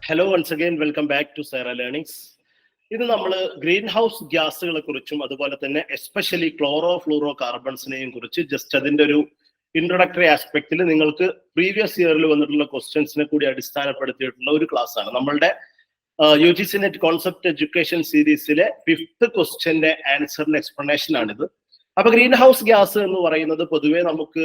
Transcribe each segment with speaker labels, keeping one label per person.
Speaker 1: Hello once again, welcome back to Saira learnings. ഇത് നമ്മൾ green house ഗ്യാസുകളെ കുറിച്ചും അതുപോലെ തന്നെ എസ്പെഷ്യലി ക്ലോറോ ഫ്ലൂറോ കാർബൺസിനെയും കുറിച്ച് ജസ്റ്റ് അതിന്റെ ഒരു ഇൻട്രൊഡക്ടറി ആസ്പെക്റ്റിൽ നിങ്ങൾക്ക് പ്രീവിയസ് ഇയറിൽ വന്നിട്ടുള്ള ക്വസ്റ്റ്യൻസിനെ കൂടി അടിസ്ഥാനപ്പെടുത്തിയിട്ടുള്ള ഒരു ക്ലാസ് ആണ്. നമ്മളുടെ UGC നെറ്റ് കോൺസെപ്റ്റ് എഡ്യൂക്കേഷൻ സീരീസിലെ 5th ക്വസ്റ്റ്യന്റെ ആൻസറിന്റെ എക്സ്പ്ലനേഷൻ ആണിത്. അപ്പൊ ഗ്രീൻ ഹൗസ് ഗ്യാസ് എന്ന് പറയുന്നത് പൊതുവെ നമുക്ക്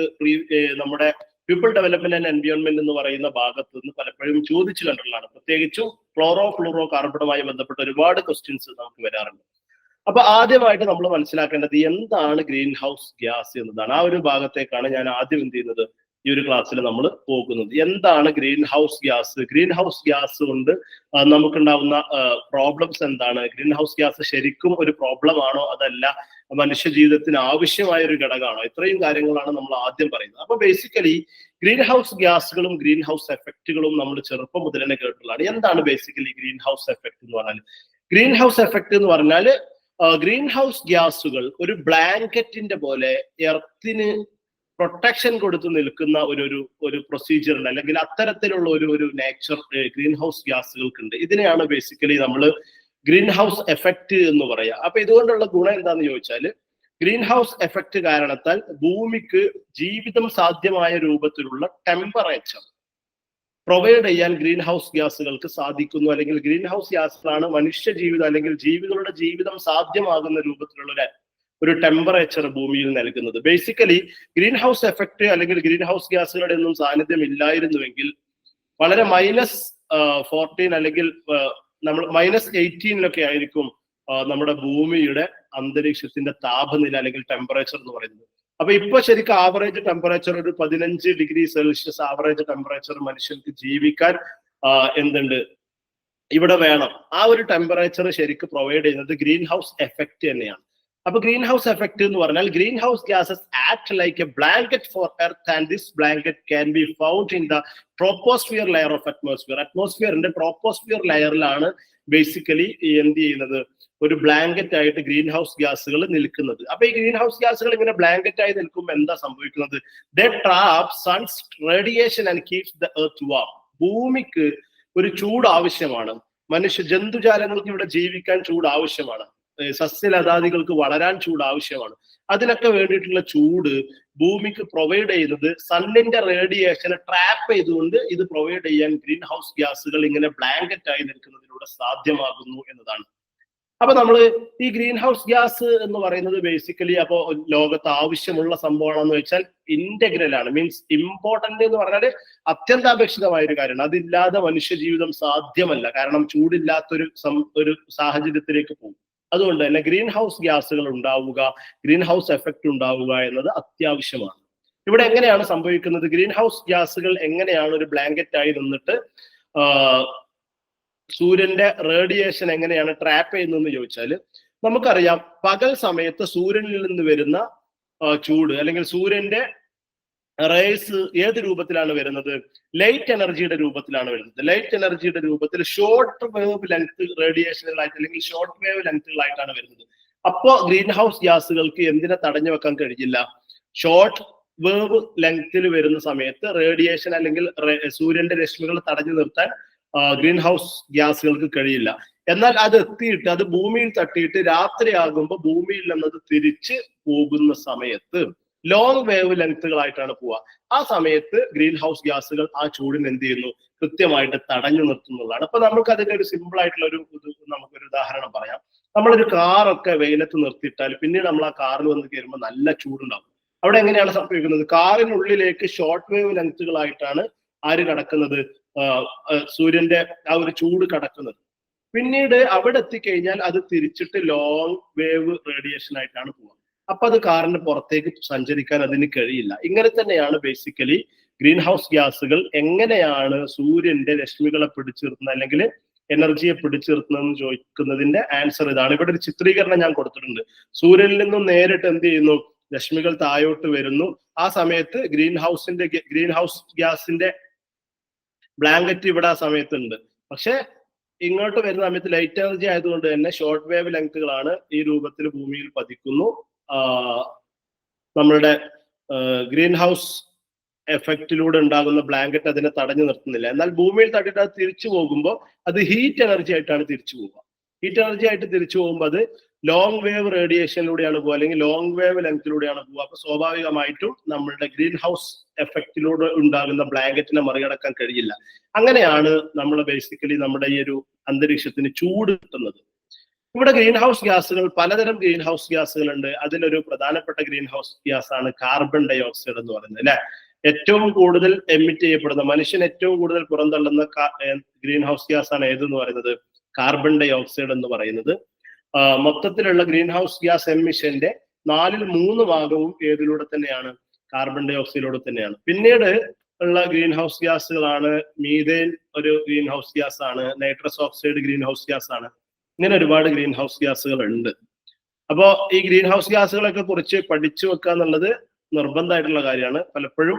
Speaker 1: നമ്മുടെ പീപ്പിൾ ഡെവലപ്മെന്റ് ആൻഡ് എൻവയോൺമെന്റ് എന്ന് പറയുന്ന ഭാഗത്ത് നിന്ന് പലപ്പോഴും ചോദിച്ചു കണ്ടിട്ടുള്ളതാണ്. പ്രത്യേകിച്ചും ക്ലോറോ ഫ്ലൂറോ കാർബണുമായി ബന്ധപ്പെട്ട ഒരുപാട് ക്വസ്റ്റ്യൻസ് നമുക്ക് വരാറുണ്ട്. അപ്പൊ ആദ്യമായിട്ട് നമ്മൾ മനസ്സിലാക്കേണ്ടത് എന്താണ് ഗ്രീൻ ഹൗസ് ഗ്യാസ് എന്നതാണ്. ആ ഒരു ഭാഗത്തേക്കാണ് ഞാൻ ആദ്യം എന്ത് ചെയ്യുന്നത്, ഈ ഒരു ക്ലാസ്സിൽ നമ്മൾ പോകുന്നത്. എന്താണ് green house gas? Green house gas കൊണ്ട് നമുക്കുണ്ടാവുന്ന പ്രോബ്ലംസ് എന്താണ്? ഗ്രീൻ ഹൗസ് ഗ്യാസ് ശരിക്കും ഒരു പ്രോബ്ലം ആണോ, അതല്ല മനുഷ്യ ജീവിതത്തിന് ആവശ്യമായ ഒരു ഘടകമാണോ? ഇത്രയും കാര്യങ്ങളാണ് നമ്മൾ ആദ്യം പറയുന്നത്. അപ്പൊ ബേസിക്കലി ഗ്രീൻ ഹൗസ് ഗ്യാസുകളും ഗ്രീൻ ഹൗസ് എഫക്റ്റുകളും നമ്മൾ ചെറുപ്പം മുതൽ തന്നെ കേട്ടിട്ടുള്ളതാണ്. എന്താണ് ബേസിക്കലി ഗ്രീൻ ഹൗസ് എഫക്ട് എന്ന് പറഞ്ഞാൽ? ഗ്രീൻ ഹൗസ് എഫക്ട് എന്ന് പറഞ്ഞാൽ ഗ്രീൻ ഹൗസ് ഗ്യാസുകൾ ഒരു ബ്ലാങ്കറ്റിന്റെ പോലെ എർത്തിന് പ്രൊട്ടക്ഷൻ കൊടുത്ത് നിൽക്കുന്ന ഒരു പ്രൊസീജിയർ ഉണ്ട്, അല്ലെങ്കിൽ അത്തരത്തിലുള്ള ഒരു നേച്ചർ ഗ്രീൻ ഹൗസ് ഗ്യാസുകൾക്കുണ്ട്. ഇതിനെയാണ് ബേസിക്കലി നമ്മൾ ഗ്രീൻ ഹൗസ് എഫക്റ്റ് എന്ന് പറയാം. അപ്പൊ ഇതുകൊണ്ടുള്ള ഗുണം എന്താന്ന് ചോദിച്ചാൽ, ഗ്രീൻ ഹൗസ് എഫക്റ്റ് കാരണത്താൽ ഭൂമിക്ക് ജീവിതം സാധ്യമായ രൂപത്തിലുള്ള ടെമ്പറേച്ചർ പ്രൊവൈഡ് ചെയ്യാൻ ഗ്രീൻ ഹൗസ് ഗ്യാസുകൾക്ക് സാധിക്കുന്നു. അല്ലെങ്കിൽ ഗ്രീൻ ഹൗസ് ഗ്യാസുകളാണ് മനുഷ്യ ജീവിതം അല്ലെങ്കിൽ ജീവികളുടെ ജീവിതം സാധ്യമാകുന്ന രൂപത്തിലുള്ള ഒരു ടെമ്പറേച്ചർ ഭൂമിയിൽ നൽകുന്നത്. ബേസിക്കലി ഗ്രീൻ ഹൗസ് എഫക്റ്റ് അല്ലെങ്കിൽ ഗ്രീൻ ഹൗസ് ഗ്യാസുകളുടെ ഒന്നും സാന്നിധ്യം ഇല്ലായിരുന്നുവെങ്കിൽ വളരെ -14 അല്ലെങ്കിൽ നമ്മൾ -18 ആയിരിക്കും നമ്മുടെ ഭൂമിയുടെ അന്തരീക്ഷത്തിന്റെ താപനില അല്ലെങ്കിൽ ടെമ്പറേച്ചർ എന്ന് പറയുന്നത്. അപ്പൊ ഇപ്പൊ ശരിക്കും ആവറേജ് ടെമ്പറേച്ചർ ഒരു 15 ഡിഗ്രി സെൽഷ്യസ് ആവറേജ് ടെമ്പറേച്ചർ മനുഷ്യർക്ക് ജീവിക്കാൻ എന്തുണ്ട് ഇവിടെ വേണം. ആ ഒരു ടെമ്പറേച്ചർ ശരിക്കും പ്രൊവൈഡ് ചെയ്യുന്നത് ഗ്രീൻ ഹൗസ് എഫക്റ്റ് തന്നെയാണ്. അപ്പൊ ഗ്രീൻ ഹൗസ് എഫക്റ്റ് എന്ന് പറഞ്ഞാൽ greenhouse gases act like a blanket for earth and this blanket can be found in the troposphere layer of atmosphere. അറ്റ്മോസ്ഫിയറിന്റെ ട്രോപ്പോസ്ഫിയർ ലെയറിലാണ് ബേസിക്കലി എന്ത് ചെയ്യുന്നത്, ഒരു ബ്ലാങ്കറ്റ് ആയിട്ട് ഗ്രീൻ ഹൗസ് ഗ്യാസുകൾ നിൽക്കുന്നത്. അപ്പൊ ഈ ഗ്രീൻ ഹൗസ് ഗ്യാസുകൾ ഇങ്ങനെ ബ്ലാങ്കറ്റ് ആയി നിൽക്കുമ്പോൾ എന്താ സംഭവിക്കുന്നത്? They trap sun's radiation and keeps the earth warm. ഭൂമിക്ക് ഒരു ചൂട് ആവശ്യമാണ്. ജന്തുജാലങ്ങൾക്ക് ഇവിടെ ജീവിക്കാൻ ചൂട് ആവശ്യമാണ്. സസ്യലതാദികൾക്ക് വളരാൻ ചൂട് ആവശ്യമാണ്. അതിനൊക്കെ വേണ്ടിയിട്ടുള്ള ചൂട് ഭൂമിക്ക് പ്രൊവൈഡ് ചെയ്യുന്നത് സണ്ണിന്റെ റേഡിയേഷനെ ട്രാപ്പ് ചെയ്തുകൊണ്ട് ഇത് പ്രൊവൈഡ് ചെയ്യാൻ ഗ്രീൻ ഹൗസ് ഗ്യാസുകൾ ഇങ്ങനെ ബ്ലാങ്കറ്റ് ആയി നിൽക്കുന്നതിലൂടെ സാധ്യമാകുന്നു എന്നതാണ്. അപ്പൊ നമ്മൾ ഈ ഗ്രീൻ ഹൗസ് ഗ്യാസ് എന്ന് പറയുന്നത് ബേസിക്കലി അപ്പോ ലോകത്ത് ആവശ്യമുള്ള സംഭവമാണെന്ന് വെച്ചാൽ ഇന്റഗ്രൽ ആണ്. മീൻസ് ഇമ്പോർട്ടന്റ് എന്ന് പറഞ്ഞാൽ അത്യന്താപേക്ഷിതമായ ഒരു കാര്യമാണ്. അതില്ലാതെ മനുഷ്യ ജീവിതം സാധ്യമല്ല. കാരണം ചൂടില്ലാത്തൊരു സാഹചര്യത്തിലേക്ക് പോകും. അതുകൊണ്ട് തന്നെ ഗ്രീൻ ഹൗസ് ഗ്യാസുകൾ ഉണ്ടാവുക, ഗ്രീൻ ഹൗസ് എഫക്റ്റ് ഉണ്ടാവുക എന്നത് അത്യാവശ്യമാണ്. ഇവിടെ എങ്ങനെയാണ് സംഭവിക്കുന്നത്? ഗ്രീൻ ഹൗസ് ഗ്യാസുകൾ എങ്ങനെയാണ് ഒരു ബ്ലാങ്കറ്റ് ആയി നിന്നിട്ട് സൂര്യന്റെ റേഡിയേഷൻ എങ്ങനെയാണ് ട്രാപ്പ് ചെയ്യുന്നതെന്ന് ചോദിച്ചാൽ, നമുക്കറിയാം പകൽ സമയത്ത് സൂര്യനിൽ നിന്ന് വരുന്ന ചൂട് അല്ലെങ്കിൽ സൂര്യന്റെ റേസ് ഏത് രൂപത്തിലാണ് വരുന്നത്? ലൈറ്റ് എനർജിയുടെ രൂപത്തിലാണ് വരുന്നത്. ലൈറ്റ് എനർജിയുടെ രൂപത്തിൽ ഷോർട്ട് വേവ് ലെങ്ത് റേഡിയേഷനുകളായിട്ട് അല്ലെങ്കിൽ ഷോർട്ട് വേവ് ലെങ്ത്തുകളായിട്ടാണ് വരുന്നത്. അപ്പോ ഗ്രീൻ ഹൗസ് ഗ്യാസുകൾക്ക് എന്തിനെ തടഞ്ഞു വെക്കാൻ കഴിയില്ല? ഷോർട്ട് വേവ് ലെങ്ത്തിൽ വരുന്ന സമയത്ത് റേഡിയേഷൻ അല്ലെങ്കിൽ സൂര്യന്റെ രശ്മികൾ തടഞ്ഞു നിർത്താൻ ഗ്രീൻ ഹൗസ് ഗ്യാസുകൾക്ക് കഴിയില്ല. എന്നാൽ അത് എത്തിയിട്ട് അത് ഭൂമിയിൽ തട്ടിയിട്ട് രാത്രിയാകുമ്പോൾ ഭൂമിയിൽ നിന്നത് തിരിച്ച് പോകുന്ന സമയത്ത് ലോങ് വേവ് ലെങ്ത്തുകളായിട്ടാണ് പോവുക. ആ സമയത്ത് ഗ്രീൻ ഹൗസ് ഗ്യാസുകൾ ആ ചൂടിന് എന്ത് ചെയ്യുന്നു? കൃത്യമായിട്ട് തടഞ്ഞു നിർത്തുന്നതാണ്. അപ്പൊ നമുക്ക് അതിന്റെ ഒരു സിമ്പിൾ ആയിട്ടുള്ള നമുക്കൊരു ഉദാഹരണം പറയാം. നമ്മളൊരു കാറൊക്കെ വെയിലത്ത് നിർത്തിയിട്ടാൽ പിന്നീട് നമ്മൾ ആ കാറിൽ വന്ന് കയറുമ്പോൾ നല്ല ചൂടുണ്ടാവും. അവിടെ എങ്ങനെയാണ് സംഭവിക്കുന്നത്? കാറിനുള്ളിലേക്ക് ഷോർട്ട് വേവ് ലെങ്ത്തുകളായിട്ടാണ് ആര് കടക്കുന്നത്? സൂര്യന്റെ ആ ഒരു ചൂട് കടക്കുന്നത്. പിന്നീട് അവിടെ എത്തിക്കഴിഞ്ഞാൽ അത് തിരിച്ചിട്ട് ലോങ് വേവ് റേഡിയേഷൻ ആയിട്ടാണ് പോവുക. അപ്പൊ അത് കാറിന്റെ പുറത്തേക്ക് സഞ്ചരിക്കാൻ അതിന് കഴിയില്ല. ഇങ്ങനെ തന്നെയാണ് ബേസിക്കലി ഗ്രീൻ ഹൗസ് ഗ്യാസുകൾ എങ്ങനെയാണ് സൂര്യന്റെ രശ്മികളെ പിടിച്ചു നിർത്തുന്നത് അല്ലെങ്കിൽ എനർജിയെ പിടിച്ചു നിർത്തുന്നതെന്ന് ചോദിക്കുന്നതിന്റെ ആൻസർ ഇതാണ്. ഇവിടെ ഒരു ചിത്രീകരണം ഞാൻ കൊടുത്തിട്ടുണ്ട്. സൂര്യനിൽ നിന്നും നേരിട്ട് എന്ത് ചെയ്യുന്നു? രശ്മികൾ താഴോട്ട് വരുന്നു. ആ സമയത്ത് ഗ്രീൻ ഹൗസ് ഗ്യാസിന്റെ ബ്ലാങ്കറ്റ് ഇവിടെ ആ സമയത്തുണ്ട്. പക്ഷെ ഇങ്ങോട്ട് വരുന്ന സമയത്ത് ലൈറ്റ് എനർജി ആയതുകൊണ്ട് തന്നെ ഷോർട്ട് വേവ് ലെങ്ത്തുകളാണ് ഈ രൂപത്തിൽ ഭൂമിയിൽ പതിക്കുന്നു. നമ്മളുടെ ഗ്രീൻ ഹൗസ് എഫക്റ്റിലൂടെ ഉണ്ടാകുന്ന ബ്ലാങ്കറ്റ് അതിനെ തടഞ്ഞു നിർത്തുന്നില്ല. എന്നാൽ ഭൂമിയിൽ തട്ടിയിട്ട് അത് തിരിച്ചു പോകുമ്പോൾ അത് ഹീറ്റ് എനർജി ആയിട്ടാണ് തിരിച്ചു പോവുക. ഹീറ്റ് എനർജി ആയിട്ട് തിരിച്ചു പോകുമ്പോൾ അത് ലോങ് വേവ് റേഡിയേഷനിലൂടെയാണ് പോവുക, അല്ലെങ്കിൽ ലോങ് വേവ് ലെങ്തിലൂടെയാണ് പോവുക. അപ്പൊ സ്വാഭാവികമായിട്ടും നമ്മളുടെ ഗ്രീൻ ഹൗസ് എഫക്റ്റിലൂടെ ഉണ്ടാകുന്ന ബ്ലാങ്കറ്റിനെ മറികടക്കാൻ കഴിയില്ല. അങ്ങനെയാണ് നമ്മൾ ബേസിക്കലി നമ്മുടെ ഈ ഒരു അന്തരീക്ഷത്തിന് ചൂട് കിട്ടുന്നത്. ഇവിടെ ഗ്രീൻ ഹൗസ് ഗ്യാസുകൾ, പലതരം ഗ്രീൻ ഹൗസ് ഗ്യാസുകൾ ഉണ്ട്. അതിലൊരു പ്രധാനപ്പെട്ട ഗ്രീൻ ഹൗസ് ഗ്യാസ് ആണ് കാർബൺ ഡൈ ഓക്സൈഡ് എന്ന് പറയുന്നത്, അല്ലെ. ഏറ്റവും കൂടുതൽ എമിറ്റ് ചെയ്യപ്പെടുന്ന, മനുഷ്യൻ ഏറ്റവും കൂടുതൽ പുറന്തള്ളുന്ന ഗ്രീൻ ഹൗസ് ഗ്യാസ് ആണ് ഏതെന്ന് പറയുന്നത്? കാർബൺ ഡൈ ഓക്സൈഡ് എന്ന് പറയുന്നത്. മൊത്തത്തിലുള്ള ഗ്രീൻ ഹൗസ് ഗ്യാസ് എമിഷന്റെ 3/4 ഭാഗവും ഏതിലൂടെ തന്നെയാണ്? കാർബൺ ഡൈ ഓക്സൈഡിലൂടെ തന്നെയാണ്. പിന്നീട് ഉള്ള ഗ്രീൻ ഹൗസ് ഗ്യാസുകളാണ് മീഥേൻ ഒരു ഗ്രീൻ ഹൗസ് ഗ്യാസ് ആണ്, nitrous oxide green house gas ആണ്. ഇങ്ങനെ ഒരുപാട് ഗ്രീൻ ഹൗസ് ഗ്യാസുകൾ ഉണ്ട്. അപ്പോ ഈ ഗ്രീൻ ഹൗസ് ഗ്യാസുകളൊക്കെ കുറിച്ച് പഠിച്ചു വെക്കുക എന്നുള്ളത് നിർബന്ധമായിട്ടുള്ള കാര്യമാണ്. പലപ്പോഴും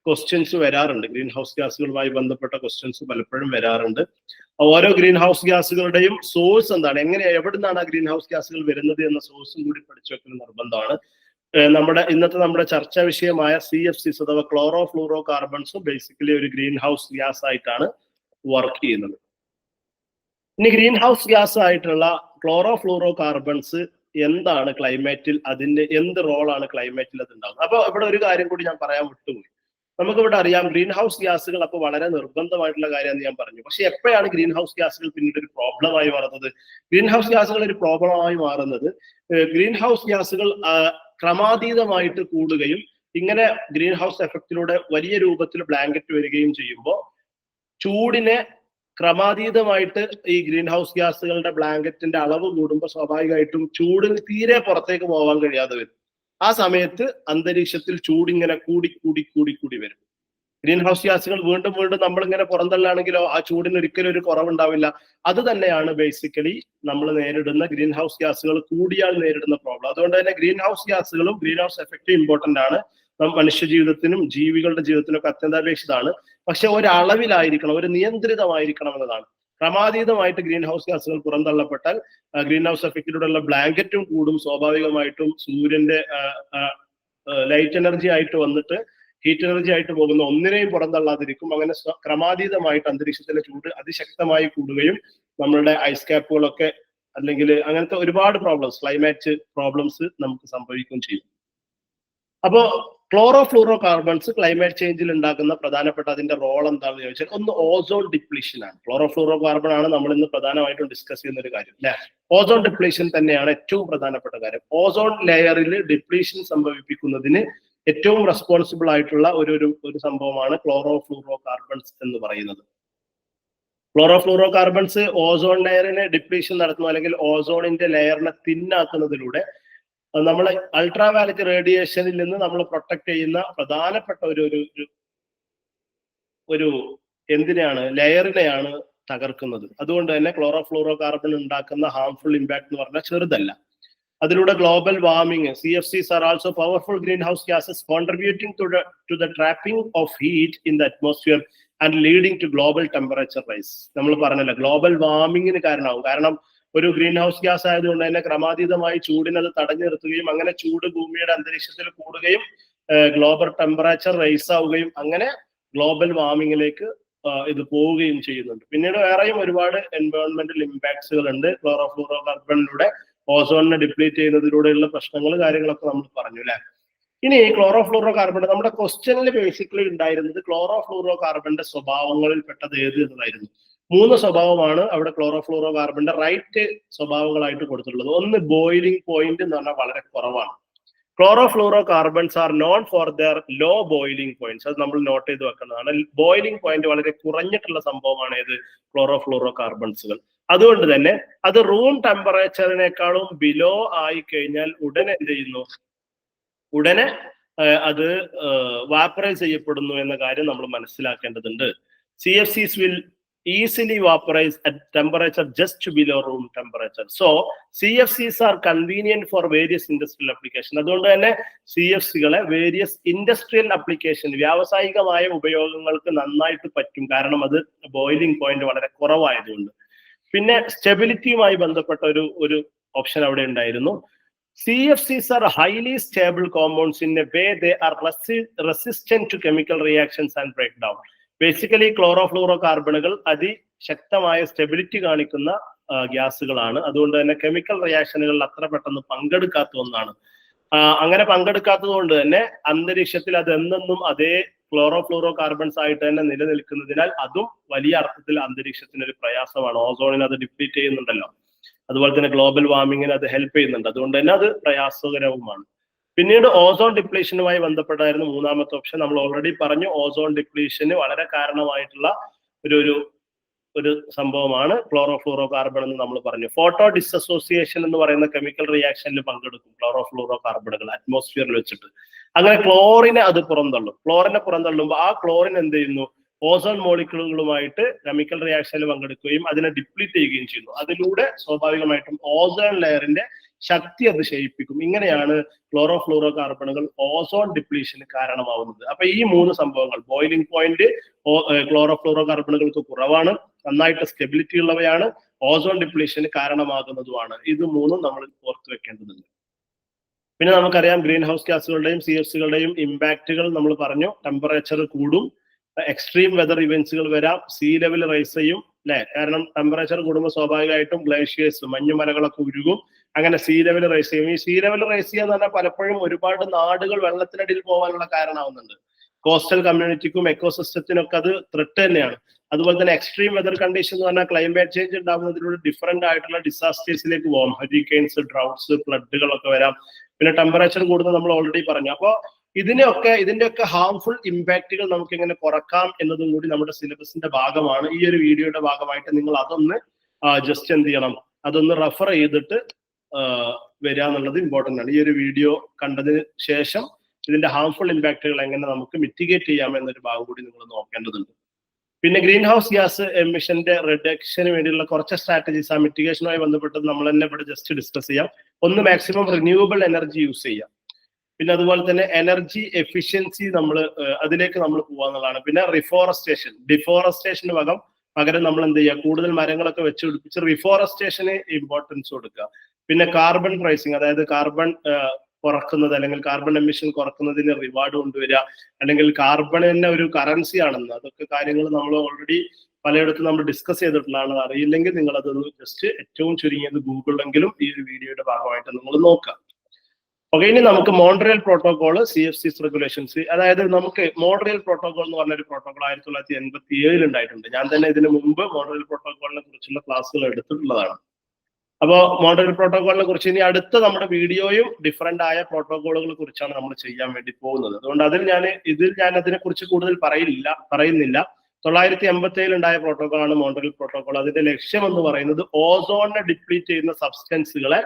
Speaker 1: ക്വസ്റ്റ്യൻസ് വരാറുണ്ട്, ഗ്രീൻ ഹൗസ് ഗ്യാസുകളുമായി ബന്ധപ്പെട്ട ക്വസ്റ്റ്യൻസ് പലപ്പോഴും വരാറുണ്ട്. ഓരോ ഗ്രീൻ ഹൗസ് ഗ്യാസുകളുടെയും സോഴ്സ് എന്താണ്, എവിടെ നിന്നാണ് ആ ഗ്രീൻ ഹൗസ് ഗ്യാസുകൾ വരുന്നത് എന്ന സോഴ്സും കൂടി പഠിച്ചു വെക്കൽ നിർബന്ധമാണ്. നമ്മുടെ ചർച്ചാ വിഷയമായ CFCs അഥവാ ക്ലോറോ ഫ്ലൂറോ കാർബൺസും ബേസിക്കലി ഒരു ഗ്രീൻ ഹൗസ് ഗ്യാസ് ആയിട്ടാണ് വർക്ക് ചെയ്യുന്നത്. ഇനി ഗ്രീൻ ഹൗസ് ഗ്യാസ് ആയിട്ടുള്ള ക്ലോറോ ഫ്ലൂറോ കാർബൺസ് എന്താണ് ക്ലൈമറ്റിൽ, അതിന്റെ എന്ത് റോളാണ് ക്ലൈമറ്റിൽ അത് ഉണ്ടാകുന്നത്? അപ്പൊ ഇവിടെ ഒരു കാര്യം കൂടി ഞാൻ പറയാൻ വിട്ടുപോയി. നമുക്കിവിടെ അറിയാം ഗ്രീൻ ഹൗസ് ഗ്യാസുകൾ അപ്പൊ വളരെ നിർബന്ധമായിട്ടുള്ള കാര്യമെന്ന് ഞാൻ പറഞ്ഞു. പക്ഷെ എപ്പോഴാണ് ഗ്രീൻ ഹൗസ് ഗ്യാസുകൾ പിന്നീട് ഒരു പ്രോബ്ലമായി മാറുന്നത്? ഗ്രീൻ ഹൗസ് ഗ്യാസുകൾ ഒരു പ്രോബ്ലമായി മാറുന്നത് ഗ്രീൻ ഹൗസ് ഗ്യാസുകൾ ക്രമാതീതമായിട്ട് കൂടുകയും ഇങ്ങനെ ഗ്രീൻ ഹൗസ് എഫക്റ്റിലൂടെ വലിയ രൂപത്തിൽ ബ്ലാങ്കറ്റ് വരികയും ചെയ്യുമ്പോൾ ചൂടിനെ ക്രമാതീതമായിട്ട് ഈ ഗ്രീൻ ഹൗസ് ഗ്യാസുകളുടെ ബ്ലാങ്കറ്റിന്റെ അളവ് കൂടുമ്പോൾ സ്വാഭാവികമായിട്ടും ചൂടിന് തീരെ പുറത്തേക്ക് പോകാൻ കഴിയാതെ വരും. ആ സമയത്ത് അന്തരീക്ഷത്തിൽ ചൂടിങ്ങനെ കൂടി വരും. ഗ്രീൻ ഹൗസ് ഗ്യാസുകൾ വീണ്ടും നമ്മളിങ്ങനെ പുറന്തള്ളാണെങ്കിലോ ആ ചൂടിന് ഒരിക്കലും ഒരു കുറവുണ്ടാവില്ല. അത് തന്നെയാണ് ബേസിക്കലി നമ്മൾ നേരിടുന്ന ഗ്രീൻ ഹൗസ് ഗ്യാസുകൾ കൂടിയാൽ നേരിടുന്ന പ്രോബ്ലം. അതുകൊണ്ട് തന്നെ ഗ്രീൻ ഹൗസ് ഗ്യാസുകളും ഗ്രീൻ ഹൗസ് എഫക്റ്റും ഇമ്പോർട്ടന്റ് ആണ്. മനുഷ്യ ജീവിതത്തിനും ജീവികളുടെ ജീവിതത്തിനും ഒക്കെ അത്യന്താപേക്ഷിതമാണ്. പക്ഷെ ഒരളവിലായിരിക്കണം, ഒരു നിയന്ത്രിതമായിരിക്കണം എന്നതാണ്. ക്രമാതീതമായിട്ട് ഗ്രീൻ ഹൗസ് ഗ്യാസുകൾ പുറന്തള്ളപ്പെട്ടാൽ ഗ്രീൻ ഹൗസ് എഫക്റ്റിലൂടെയുള്ള ബ്ലാങ്കറ്റും കൂടും. സ്വാഭാവികമായിട്ടും സൂര്യന്റെ ലൈറ്റ് എനർജി ആയിട്ട് വന്നിട്ട് ഹീറ്റ് എനർജി ആയിട്ട് പോകുന്ന ഒന്നിനെയും പുറന്തള്ളാതിരിക്കും. അങ്ങനെ ക്രമാതീതമായിട്ട് അന്തരീക്ഷത്തിലെ ചൂട് അതിശക്തമായി കൂടുകയും നമ്മളുടെ ഐസ് ക്യാപ്പുകളൊക്കെ അല്ലെങ്കിൽ അങ്ങനത്തെ ഒരുപാട് പ്രോബ്ലംസ്, ക്ലൈമാറ്റ് പ്രോബ്ലംസ് നമുക്ക് സംഭവിക്കുകയും ചെയ്യും. അപ്പോ ക്ലോറോ ഫ്ലൂറോ കാർബൺസ് ക്ലൈമറ്റ് ചേഞ്ചിൽ ഉണ്ടാക്കുന്ന പ്രധാനപ്പെട്ട അതിന്റെ റോൾ എന്താണെന്ന് ചോദിച്ചാൽ, ഒന്ന് ഓസോൺ ഡിപ്ലീഷൻ ആണ്. ക്ലോറോ ഫ്ലൂറോ കാർബൺ ആണ് നമ്മൾ ഇന്ന് പ്രധാനമായിട്ടും ഡിസ്കസ് ചെയ്യുന്ന ഒരു കാര്യം, അല്ലെ. ഓസോൺ ഡിപ്ലീഷൻ തന്നെയാണ് ഏറ്റവും പ്രധാനപ്പെട്ട കാര്യം. ഓസോൺ ലെയറിൽ ഡിപ്ലീഷൻ സംഭവിപ്പിക്കുന്നതിന് ഏറ്റവും റെസ്പോൺസിബിൾ ആയിട്ടുള്ള ഒരു സംഭവമാണ് ക്ലോറോ ഫ്ലൂറോ കാർബൺസ് എന്ന് പറയുന്നത്. ക്ലോറോ ഫ്ലൂറോ കാർബൺസ് ഓസോൺ ലെയറിനെ ഡിപ്ലീഷൻ നടത്തുന്നു, അല്ലെങ്കിൽ ഓസോണിന്റെ ലെയറിനെ തിന്നാക്കുന്നതിലൂടെ നമ്മൾ അൾട്രാവയലറ്റ് റേഡിയേഷനിൽ നിന്ന് നമ്മൾ പ്രൊട്ടക്ട് ചെയ്യുന്ന പ്രധാനപ്പെട്ട ഒരു എന്തിനെയാണ്, ലെയറിനെയാണ് തകർക്കുന്നത്. അതുകൊണ്ട് തന്നെ ക്ലോറോ ഫ്ലൂറോ കാർബൺ ഉണ്ടാക്കുന്ന ഹാംഫുൾ ഇമ്പാക്ട് എന്ന് പറഞ്ഞാൽ ചെറുതല്ല. അതിലൂടെ global warming, CFCs are also powerful greenhouse gases contributing to the trapping of heat in the atmosphere and leading to global temperature rise. നമ്മൾ പറഞ്ഞല്ലോ ഗ്ലോബൽ വാർമിങ്ങിന് കാരണമാകും. കാരണം ഒരു ഗ്രീൻ ഹൗസ് ഗ്യാസ് ആയതുകൊണ്ട് തന്നെ ക്രമാതീതമായി ചൂടിനത് തടഞ്ഞു നിർത്തുകയും അങ്ങനെ ചൂട് ഭൂമിയുടെ അന്തരീക്ഷത്തിൽ കൂടുകയും ഗ്ലോബൽ ടെമ്പറേച്ചർ റൈസ് ആവുകയും അങ്ങനെ ഗ്ലോബൽ വാർമിങ്ങിലേക്ക് ഇത് പോവുകയും ചെയ്യുന്നുണ്ട്. പിന്നീട് വേറെയും ഒരുപാട് എൻവയോൺമെന്റൽ ഇമ്പാക്ട്സുകൾ ഉണ്ട്. ക്ലോറോ ഫ്ലൂറോ കാർബണിലൂടെ ഓസോണിനെ ഡിപ്ലീറ്റ് ചെയ്യുന്നതിലൂടെയുള്ള പ്രശ്നങ്ങൾ, കാര്യങ്ങളൊക്കെ നമ്മൾ പറഞ്ഞു, അല്ലെ. ഇനി ക്ലോറോ ഫ്ലൂറോ കാർബൺ, നമ്മുടെ ക്വസ്റ്റ്യനിൽ ബേസിക്കലി ഉണ്ടായിരുന്നത് ക്ലോറോ ഫ്ലൂറോ കാർബണിന്റെ സ്വഭാവങ്ങളിൽ പെട്ടത് ഏത് എന്നതായിരുന്നു. 3 സ്വഭാവമാണ് അവിടെ ക്ലോറോ ഫ്ലൂറോ കാർബണിന്റെ റൈറ്റ് സ്വഭാവങ്ങളായിട്ട് കൊടുത്തിട്ടുള്ളത്. ഒന്ന്, ബോയിലിംഗ് പോയിന്റ് എന്ന് പറഞ്ഞാൽ വളരെ കുറവാണ്. Chlorofluorocarbons are known for their low boiling points. അത് നമ്മൾ നോട്ട് ചെയ്ത് വെക്കുന്നതാണ്. ബോയിലിംഗ് പോയിന്റ് വളരെ കുറഞ്ഞിട്ടുള്ള സംഭവമാണ് ഏത്, ക്ലോറോ ഫ്ലൂറോ കാർബൺസുകൾ. അതുകൊണ്ട് തന്നെ അത് റൂം ടെമ്പറേച്ചറിനേക്കാളും ബിലോ ആയി കഴിഞ്ഞാൽ ഉടനെ എന്ത് ചെയ്യുന്നു, ഉടനെ അത് വാപ്പറൈസ് ചെയ്യപ്പെടുന്നു എന്ന കാര്യം നമ്മൾ മനസ്സിലാക്കേണ്ടതുണ്ട്. CFCs will easily vaporize at temperature just below room temperature. So CFCs are convenient for various industrial application. അതുകൊണ്ട് തന്നെ CFCകളെ വേരിയസ് ഇൻഡസ്ട്രിയൽ ആപ്ലിക്കേഷൻ, വ്യാവസായികമായ ഉപയോഗങ്ങൾക്ക് നന്നായിട്ട് പറ്റും. കാരണം അത് ബോയിലിംഗ് പോയിന്റ് വളരെ കുറവായതുകൊണ്ട്. പിന്നെ സ്റ്റെബിലിറ്റിയുമായി ബന്ധപ്പെട്ട ഒരു ഓപ്ഷൻ അവിടെ ഉണ്ടായിരുന്നു. CFCs are highly stable compounds in a way they are resistant to chemical reactions and breakdown. Basically, ക്ലോറോഫ്ലൂറോകാർബണുകൾ അതിശക്തമായ സ്റ്റെബിലിറ്റി കാണിക്കുന്ന ഗ്യാസുകളാണ്. അതുകൊണ്ട് തന്നെ കെമിക്കൽ റിയാക്ഷനുകളിൽ അത്ര പെട്ടെന്ന് പങ്കെടുക്കാത്ത ഒന്നാണ്. അങ്ങനെ പങ്കെടുക്കാത്തത് കൊണ്ട് തന്നെ അന്തരീക്ഷത്തിൽ അത് എന്നെന്നും അതേ ക്ലോറോഫ്ലൂറോകാർബൺസ് ആയിട്ട് തന്നെ നിലനിൽക്കുന്നതിനാൽ അതും വലിയ അർത്ഥത്തിൽ അന്തരീക്ഷത്തിന് ഒരു പ്രയാസമാണ്. ഓസോണിന് അത് ഡിപ്ലീറ്റ് ചെയ്യുന്നുണ്ടല്ലോ, അതുപോലെ തന്നെ ഗ്ലോബൽ വാർമിങ്ങിന് അത് ഹെൽപ്പ് ചെയ്യുന്നുണ്ട്. അതുകൊണ്ട് തന്നെ അത് പ്രയാസകരവുമാണ്. പിന്നീട് ഓസോൺ ഡിപ്ലീഷനുമായി ബന്ധപ്പെട്ടായിരുന്നു മൂന്നാമത്തെ ഓപ്ഷൻ. നമ്മൾ ഓൾറെഡി പറഞ്ഞു, ഓസോൺ ഡിപ്ലീഷന് വളരെ കാരണമായിട്ടുള്ള ഒരു സംഭവമാണ് ക്ലോറോഫ്ലൂറോകാർബൺ എന്ന് നമ്മൾ പറഞ്ഞു. ഫോട്ടോ ഡിസസോസിയേഷൻ എന്ന് പറയുന്ന കെമിക്കൽ റിയാക്ഷനിൽ പങ്കെടുക്കും ക്ലോറോഫ്ലൂറോകാർബണുകൾ അറ്റ്മോസ്ഫിയറിൽ വെച്ചിട്ട്. അങ്ങനെ ക്ലോറിനെ അത് പുറന്തള്ളും. ക്ലോറിനെ പുറന്തള്ളുമ്പോൾ ആ ക്ലോറിൻ എന്ത് ചെയ്യുന്നു, ഓസോൺ മോളിക്യൂളുകളുമായിട്ട് കെമിക്കൽ റിയാക്ഷനിൽ പങ്കെടുക്കുകയും അതിനെ ഡിപ്ലീറ്റ് ചെയ്യുകയും ചെയ്യുന്നു. അതിലൂടെ സ്വാഭാവികമായിട്ടും ഓസോൺ ലെയറിന്റെ ശക്തി അത് ക്ഷയിപ്പിക്കും. ഇങ്ങനെയാണ് ക്ലോറോഫ്ലൂറോകാർബണുകൾ ഓസോൺ ഡിപ്ലീഷന് കാരണമാവുന്നത്. അപ്പൊ ഈ മൂന്ന് സംഭവങ്ങൾ, ബോയിലിംഗ് പോയിന്റ് ക്ലോറോഫ്ലൂറോകാർബണുകൾക്ക് കുറവാണ്, നന്നായിട്ട് സ്റ്റെബിലിറ്റി ഉള്ളവയാണ്, ഓസോൺ ഡിപ്ലീഷന് കാരണമാകുന്നതുമാണ്. ഇത് മൂന്നും നമ്മൾ ഓർത്തു വെക്കേണ്ടതുണ്ട്. പിന്നെ നമുക്കറിയാം ഗ്രീൻ ഹൗസ് ഗ്യാസുകളുടെയും CFCകളുടെയും ഇമ്പാക്റ്റുകൾ നമ്മൾ പറഞ്ഞു. ടെമ്പറേച്ചർ കൂടും, എക്സ്ട്രീം വെതർ ഇവന്റ്സുകൾ വരാം, സീ ലെവൽ റൈസ് ചെയ്യും അല്ലെ. കാരണം ടെമ്പറേച്ചർ കൂടുമ്പോൾ സ്വാഭാവികമായിട്ടും ഗ്ലേഷ്യേഴ്സ്, മഞ്ഞുമലകളൊക്കെ ഉരുകും. അങ്ങനെ സീ ലെവൽ റൈസ് ചെയ്യും. ഈ സീ ലെവൽ റൈസ് ചെയ്യാന്ന് പറഞ്ഞാൽ പലപ്പോഴും ഒരുപാട് നാടുകൾ വെള്ളത്തിനടിയിൽ പോകാനുള്ള കാരണമാവുന്നുണ്ട്. കോസ്റ്റൽ കമ്മ്യൂണിറ്റിക്കും എക്കോസിസ്റ്റത്തിനൊക്കെ അത് ത്രെട്ട് തന്നെയാണ്. അതുപോലെ തന്നെ എക്സ്ട്രീം വെതർ കണ്ടീഷൻ എന്ന് പറഞ്ഞാൽ ക്ലൈമറ്റ് ചേഞ്ച് ഉണ്ടാകുന്നതിലൂടെ ഡിഫറെന്റ് ആയിട്ടുള്ള ഡിസാസ്റ്റേഴ്സിലേക്ക് പോകാം. ഹരിക്കെയിൻസ്, ഡ്രൗട്ട്സ്, ഫ്ലഡുകളൊക്കെ വരാം. പിന്നെ ടെമ്പറേച്ചർ കൂടുന്നത് നമ്മൾ ഓൾറെഡി പറഞ്ഞു. അപ്പോൾ ഇതിന്റെയൊക്കെ ഹാർംഫുൾ ഇമ്പാക്റ്റുകൾ നമുക്ക് എങ്ങനെ കുറക്കാം എന്നതും കൂടി നമ്മുടെ സിലബസിന്റെ ഭാഗമാണ്. ഈ ഒരു വീഡിയോയുടെ ഭാഗമായിട്ട് നിങ്ങൾ അതൊന്ന് ജസ്റ്റ് എന്ത് ചെയ്യണം, അതൊന്ന് റെഫർ ചെയ്തിട്ട് വരിക എന്നുള്ളത് ഇമ്പോർട്ടൻ്റ് ആണ്. ഈ ഒരു വീഡിയോ കണ്ടതിന് ശേഷം ഇതിന്റെ ഹാർംഫുൾ ഇമ്പാക്റ്റുകൾ എങ്ങനെ നമുക്ക് മിറ്റിഗേറ്റ് ചെയ്യാം എന്നൊരു ഭാഗം കൂടി നിങ്ങൾ നോക്കേണ്ടതുണ്ട്. പിന്നെ ഗ്രീൻ ഹൗസ് ഗ്യാസ് എമിഷന്റെ റിഡക്ഷന് വേണ്ടിയുള്ള കുറച്ച് സ്ട്രാറ്റജീസ് ആ മിറ്റിഗേഷനുമായി ബന്ധപ്പെട്ട് നമ്മൾ തന്നെ ഇവിടെ ജസ്റ്റ് ഡിസ്കസ് ചെയ്യാം. ഒന്ന്, മാക്സിമം റിന്യൂവബിൾ എനർജി യൂസ് ചെയ്യാം. പിന്നെ അതുപോലെ തന്നെ എനർജി എഫിഷ്യൻസി അതിലേക്ക് നമ്മൾ പോവാന്നുള്ളതാണ്. പിന്നെ ഡിഫോറസ്റ്റേഷന് പകരം നമ്മൾ എന്ത് ചെയ്യുക, കൂടുതൽ മരങ്ങളൊക്കെ വെച്ച് പിടിപ്പിച്ച് റിഫോറസ്റ്റേഷന് ഇമ്പോർട്ടൻസ് കൊടുക്കുക. പിന്നെ കാർബൺ പ്രൈസിങ്, അതായത് കാർബൺ കുറക്കുന്നത് അല്ലെങ്കിൽ കാർബൺ എമിഷൻ കുറക്കുന്നതിന് റിവാർഡ് കൊണ്ടുവരിക, അല്ലെങ്കിൽ കാർബൺ തന്നെ ഒരു കറൻസി ആണെന്ന്, അതൊക്കെ കാര്യങ്ങൾ നമ്മൾ ഓൾറെഡി പലയിടത്തും നമ്മൾ ഡിസ്കസ് ചെയ്തിട്ടുള്ളതാണ്. അറിയില്ലെങ്കിൽ നിങ്ങൾ അതൊന്ന് ജസ്റ്റ് ഏറ്റവും ചുരുങ്ങിയത് ഗൂഗിളിലെങ്കിലും ഈ ഒരു വീഡിയോയുടെ ഭാഗമായിട്ട് നിങ്ങൾ നോക്കുക. ഓക്കെ, ഇനി നമുക്ക് മോൺട്രിയൽ പ്രോട്ടോകോള്, CFCs റെഗുലേഷൻസ്. അതായത് നമുക്ക് മോൺട്രിയൽ പ്രോട്ടോകോൾ എന്ന് പറഞ്ഞൊരു പ്രോട്ടോകോൾ 1987 ഉണ്ടായിട്ടുണ്ട്. ഞാൻ തന്നെ ഇതിനു മുമ്പ് മോൺട്രിയൽ പ്രോട്ടോകോളിനെ കുറിച്ചുള്ള ക്ലാസ്സുകൾ എടുത്തിട്ടുള്ളതാണ്. അപ്പോൾ മോൺട്രിയൽ പ്രോട്ടോകോളിനെ കുറിച്ച് ഇനി അടുത്ത നമ്മുടെ വീഡിയോയും ഡിഫറെന്റ് ആയ പ്രോട്ടോകോളുകളെ കുറിച്ചാണ് നമ്മൾ ചെയ്യാൻ വേണ്ടി പോകുന്നത്. അതുകൊണ്ട് ഞാൻ അതിനെ കുറിച്ച് കൂടുതൽ പറയുന്നില്ല. 1987 ഉണ്ടായ പ്രോട്ടോകോളാണ് മോൺട്രിയൽ പ്രോട്ടോകോൾ. അതിന്റെ ലക്ഷ്യം എന്ന് പറയുന്നത് ഓസോണിനെ ഡിപ്ലീറ്റ് ചെയ്യുന്ന സബ്സ്റ്റൻസുകളെ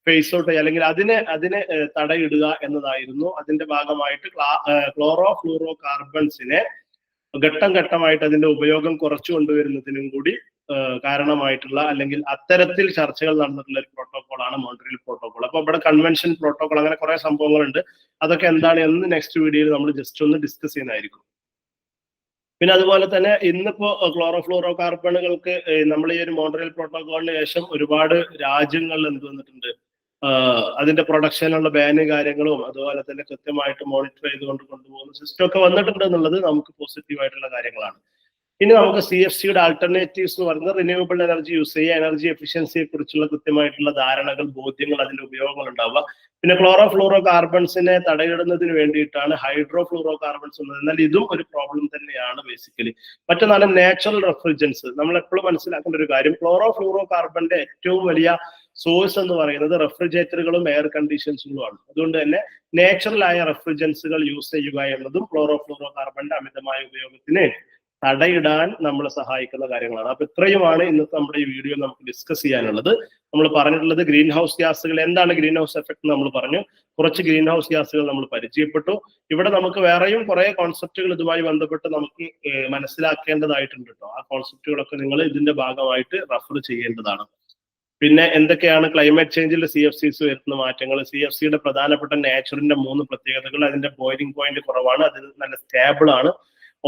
Speaker 1: ഫേസ് ഔട്ട് ചെയ്യുക, അല്ലെങ്കിൽ അതിനെ തടയിടുക എന്നതായിരുന്നു. അതിന്റെ ഭാഗമായിട്ട് ക്ലോറോഫ്ലൂറോകാർബൺസിനെ ഘട്ടം ഘട്ടമായിട്ട് അതിന്റെ ഉപയോഗം കുറച്ചു കൊണ്ടുവരുന്നതിനും കൂടി കാരണമായിട്ടുള്ള, അല്ലെങ്കിൽ അത്തരത്തിൽ ചർച്ചകൾ നടന്നിട്ടുള്ള ഒരു പ്രോട്ടോകോളാണ് മോൺട്രിയൽ പ്രോട്ടോകോൾ. അപ്പൊ ഇവിടെ കൺവെൻഷൻ പ്രോട്ടോകോൾ, അങ്ങനെ കുറെ സംഭവങ്ങളുണ്ട്. അതൊക്കെ എന്താണ് എന്ന് നെക്സ്റ്റ് വീഡിയോയിൽ നമ്മൾ ജസ്റ്റ് ഒന്ന് ഡിസ്കസ് ചെയ്യുന്നതായിരിക്കും. പിന്നെ അതുപോലെ തന്നെ ഇന്നിപ്പോ ക്ലോറോഫ്ലൂറോകാർബണുകൾക്ക് നമ്മൾ ഈ ഒരു മോൺട്രിയൽ പ്രോട്ടോകോളിന് ശേഷം ഒരുപാട് രാജ്യങ്ങളിൽ എന്ത് വന്നിട്ടുണ്ട്, അതിന്റെ പ്രൊഡക്ഷനുള്ള ബാന് കാര്യങ്ങളും അതുപോലെ തന്നെ കൃത്യമായിട്ട് മോണിറ്റർ ചെയ്തുകൊണ്ട് കൊണ്ടുപോകുന്ന സിസ്റ്റം ഒക്കെ വന്നിട്ടുണ്ട് എന്നുള്ളത് നമുക്ക് പോസിറ്റീവ് ആയിട്ടുള്ള കാര്യങ്ങളാണ്. ഇനി നമുക്ക് CFCയുടെ ആൾട്ടർനേറ്റീവ്സ് എന്ന് പറയുന്നത് റിന്യൂവബിൾ എനർജി യൂസ് ചെയ്യുക, എനർജി എഫിഷ്യൻസിയെ കുറിച്ചുള്ള കൃത്യമായിട്ടുള്ള ധാരണകൾ, ബോധ്യങ്ങൾ, അതിന്റെ ഉപയോഗങ്ങൾ ഉണ്ടാവുക. പിന്നെ ക്ലോറോഫ്ലൂറോകാർബൺസിനെ തടയിടുന്നതിന് വേണ്ടിയിട്ടാണ് ഹൈഡ്രോഫ്ലൂറോകാർബൺസ് ഉള്ളത്. എന്നാൽ ഇതും ഒരു പ്രോബ്ലം തന്നെയാണ് ബേസിക്കലി. മറ്റൊന്നാണ് നാച്ചുറൽ റെഫ്രിജറൻസ്. നമ്മൾ എപ്പോഴും മനസ്സിലാക്കേണ്ട ഒരു കാര്യം, ക്ലോറോഫ്ലൂറോകാർബണിന്റെ ഏറ്റവും വലിയ സോഴ്സ് എന്ന് പറയുന്നത് റെഫ്രിജറേറ്ററുകളും എയർ കണ്ടീഷൻസുകളുമാണ്. അതുകൊണ്ട് തന്നെ നാച്ചുറൽ ആയ റെഫ്രിജറൻസുകൾ യൂസ് ചെയ്യുക എന്നതും ക്ലോറോഫ്ലൂറോകാർബണിന്റെ അമിതമായ ഉപയോഗത്തിന് തടയിടാൻ നമ്മളെ സഹായിക്കുന്ന കാര്യങ്ങളാണ്. അപ്പൊ ഇത്രയുമാണ് ഇന്നത്തെ നമ്മുടെ ഈ വീഡിയോ നമുക്ക് ഡിസ്കസ് ചെയ്യാനുള്ളത്. നമ്മൾ പറഞ്ഞിട്ടുള്ളത് ഗ്രീൻ ഹൗസ് ഗ്യാസുകൾ, എന്താണ് ഗ്രീൻ ഹൗസ് എഫക്ട് നമ്മൾ പറഞ്ഞു, കുറച്ച് ഗ്രീൻ ഹൗസ് ഗ്യാസുകൾ നമ്മൾ പരിചയപ്പെട്ടു. ഇവിടെ നമുക്ക് വേറെയും കുറെ കോൺസെപ്റ്റുകൾ ഇതുമായി ബന്ധപ്പെട്ട് നമുക്ക് മനസ്സിലാക്കേണ്ടതായിട്ടുണ്ട് കേട്ടോ. ആ കോൺസെപ്റ്റുകളൊക്കെ നിങ്ങൾ ഇതിന്റെ ഭാഗമായിട്ട് റെഫർ ചെയ്യേണ്ടതാണ്. പിന്നെ എന്തൊക്കെയാണ് ക്ലൈമറ്റ് ചേഞ്ചിൽ CFCs വരുത്തുന്ന മാറ്റങ്ങൾ, CFCയുടെ പ്രധാനപ്പെട്ട നേച്ചറിന്റെ 3 പ്രത്യേകതകൾ, അതിന്റെ ബോയിലിംഗ് പോയിന്റ് കുറവാണ്, അതിന് നല്ല സ്റ്റേബിൾ ആണ്,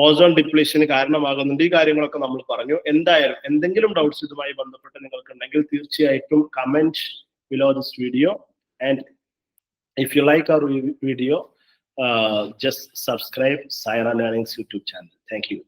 Speaker 1: ഓസോൺ ഡിപ്ലീഷന് കാരണമാകുന്നുണ്ട്. ഈ കാര്യങ്ങളൊക്കെ നമ്മൾ പറഞ്ഞു. എന്തായാലും എന്തെങ്കിലും ഡൗട്ട്സ് ഇതുമായി ബന്ധപ്പെട്ട് നിങ്ങൾക്ക് ഉണ്ടെങ്കിൽ തീർച്ചയായിട്ടും comment below this video and If you like our video, just subscribe Saira Learning's YouTube channel. Thank you.